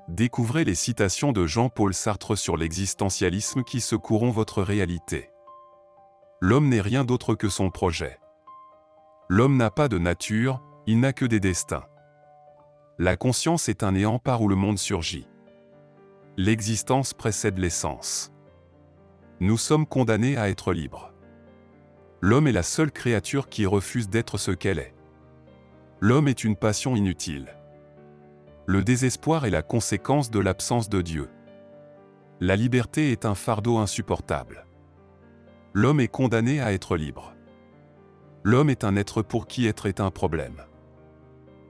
Découvrez les citations de Jean-Paul Sartre sur l'existentialisme qui secoueront votre réalité. L'homme n'est rien d'autre que son projet. L'homme n'a pas de nature, il n'a que des destins. La conscience est un néant par où le monde surgit. L'existence précède l'essence. Nous sommes condamnés à être libres. L'homme est la seule créature qui refuse d'être ce qu'elle est. L'homme est une passion inutile. Le désespoir est la conséquence de l'absence de Dieu. La liberté est un fardeau insupportable. L'homme est condamné à être libre. L'homme est un être pour qui être est un problème.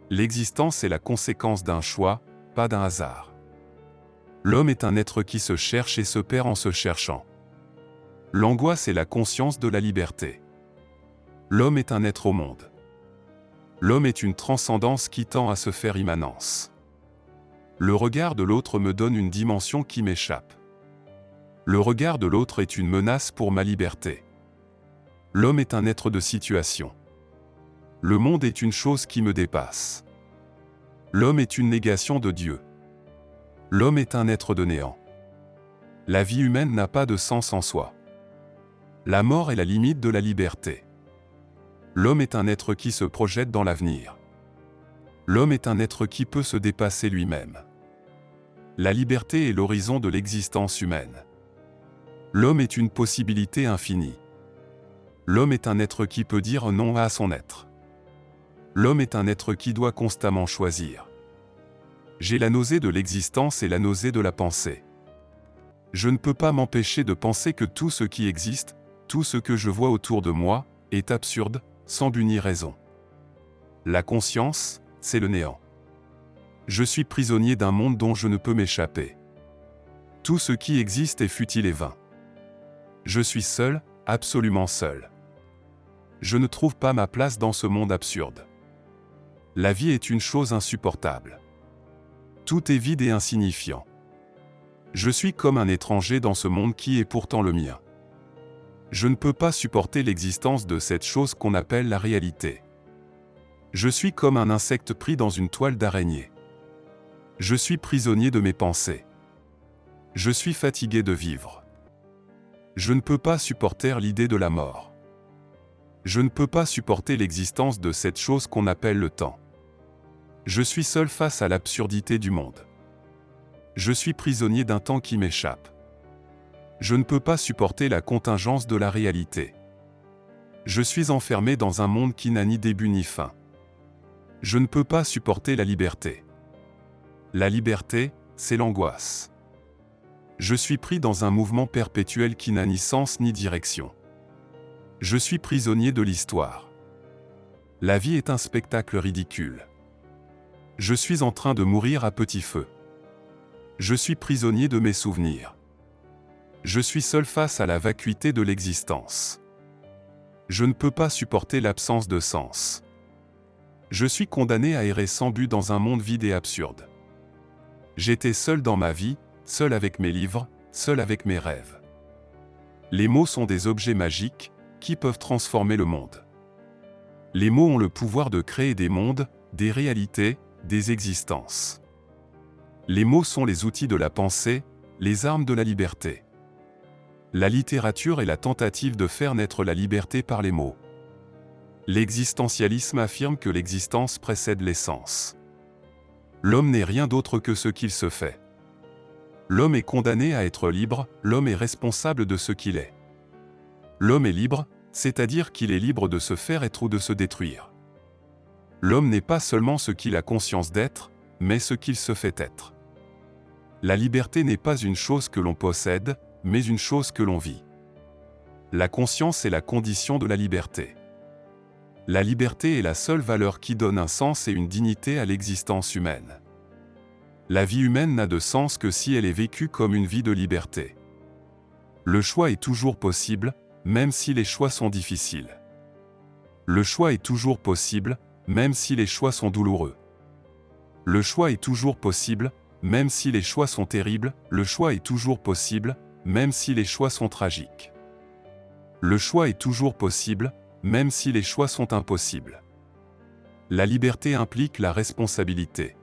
L'existence est la conséquence d'un choix, pas d'un hasard. L'homme est un être qui se cherche et se perd en se cherchant. L'angoisse est la conscience de la liberté. L'homme est un être au monde. L'homme est une transcendance qui tend à se faire immanence. Le regard de l'autre me donne une dimension qui m'échappe. Le regard de l'autre est une menace pour ma liberté. L'homme est un être de situation. Le monde est une chose qui me dépasse. L'homme est une négation de Dieu. L'homme est un être de néant. La vie humaine n'a pas de sens en soi. La mort est la limite de la liberté. L'homme est un être qui se projette dans l'avenir. L'homme est un être qui peut se dépasser lui-même. La liberté est l'horizon de l'existence humaine. L'homme est une possibilité infinie. L'homme est un être qui peut dire non à son être. L'homme est un être qui doit constamment choisir. J'ai la nausée de l'existence et la nausée de la pensée. Je ne peux pas m'empêcher de penser que tout ce qui existe, tout ce que je vois autour de moi, est absurde, sans but ni raison. La conscience, c'est le néant. Je suis prisonnier d'un monde dont je ne peux m'échapper. Tout ce qui existe est futile et vain. Je suis seul, absolument seul. Je ne trouve pas ma place dans ce monde absurde. La vie est une chose insupportable. Tout est vide et insignifiant. Je suis comme un étranger dans ce monde qui est pourtant le mien. Je ne peux pas supporter l'existence de cette chose qu'on appelle la réalité. Je suis comme un insecte pris dans une toile d'araignée. Je suis prisonnier de mes pensées. Je suis fatigué de vivre. Je ne peux pas supporter l'idée de la mort. Je ne peux pas supporter l'existence de cette chose qu'on appelle le temps. Je suis seul face à l'absurdité du monde. Je suis prisonnier d'un temps qui m'échappe. Je ne peux pas supporter la contingence de la réalité. Je suis enfermé dans un monde qui n'a ni début ni fin. Je ne peux pas supporter la liberté. La liberté, c'est l'angoisse. Je suis pris dans un mouvement perpétuel qui n'a ni sens ni direction. Je suis prisonnier de l'histoire. La vie est un spectacle ridicule. Je suis en train de mourir à petit feu. Je suis prisonnier de mes souvenirs. Je suis seul face à la vacuité de l'existence. Je ne peux pas supporter l'absence de sens. Je suis condamné à errer sans but dans un monde vide et absurde. J'étais seul dans ma vie, seul avec mes livres, seul avec mes rêves. Les mots sont des objets magiques qui peuvent transformer le monde. Les mots ont le pouvoir de créer des mondes, des réalités, des existences. Les mots sont les outils de la pensée, les armes de la liberté. La littérature est la tentative de faire naître la liberté par les mots. L'existentialisme affirme que l'existence précède l'essence. L'homme n'est rien d'autre que ce qu'il se fait. L'homme est condamné à être libre, l'homme est responsable de ce qu'il est. L'homme est libre, c'est-à-dire qu'il est libre de se faire être ou de se détruire. L'homme n'est pas seulement ce qu'il a conscience d'être, mais ce qu'il se fait être. La liberté n'est pas une chose que l'on possède, mais une chose que l'on vit. La conscience est la condition de la liberté. La liberté est la seule valeur qui donne un sens et une dignité à l'existence humaine. La vie humaine n'a de sens que si elle est vécue comme une vie de liberté. Le choix est toujours possible, même si les choix sont difficiles. Le choix est toujours possible, même si les choix sont douloureux. Le choix est toujours possible, même si les choix sont terribles. Le choix est toujours possible, même si les choix sont tragiques. Le choix est toujours possible, même si les choix sont impossibles. La liberté implique la responsabilité.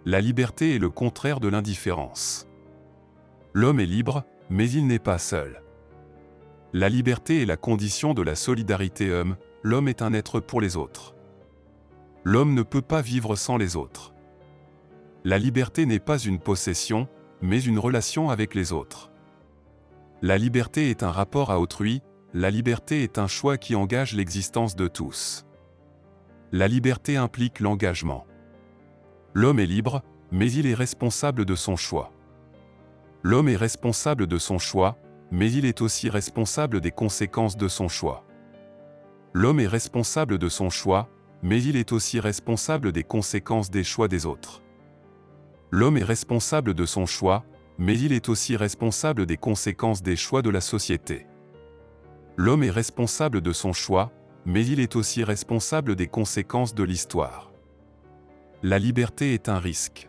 La liberté est le contraire de l'indifférence. L'homme est libre, mais il n'est pas seul. La liberté est la condition de la solidarité homme, l'homme est un être pour les autres. L'homme ne peut pas vivre sans les autres. La liberté n'est pas une possession, mais une relation avec les autres. La liberté est un rapport à autrui, la liberté est un choix qui engage l'existence de tous. La liberté implique l'engagement. L'homme est libre, mais il est responsable de son choix. L'homme est responsable de son choix, mais il est aussi responsable des conséquences de son choix. L'homme est responsable de son choix, mais il est aussi responsable des conséquences des choix des autres. L'homme est responsable de son choix, mais il est aussi responsable des conséquences des choix de la société. L'homme est responsable de son choix, mais il est aussi responsable des conséquences de l'histoire. La liberté est un risque.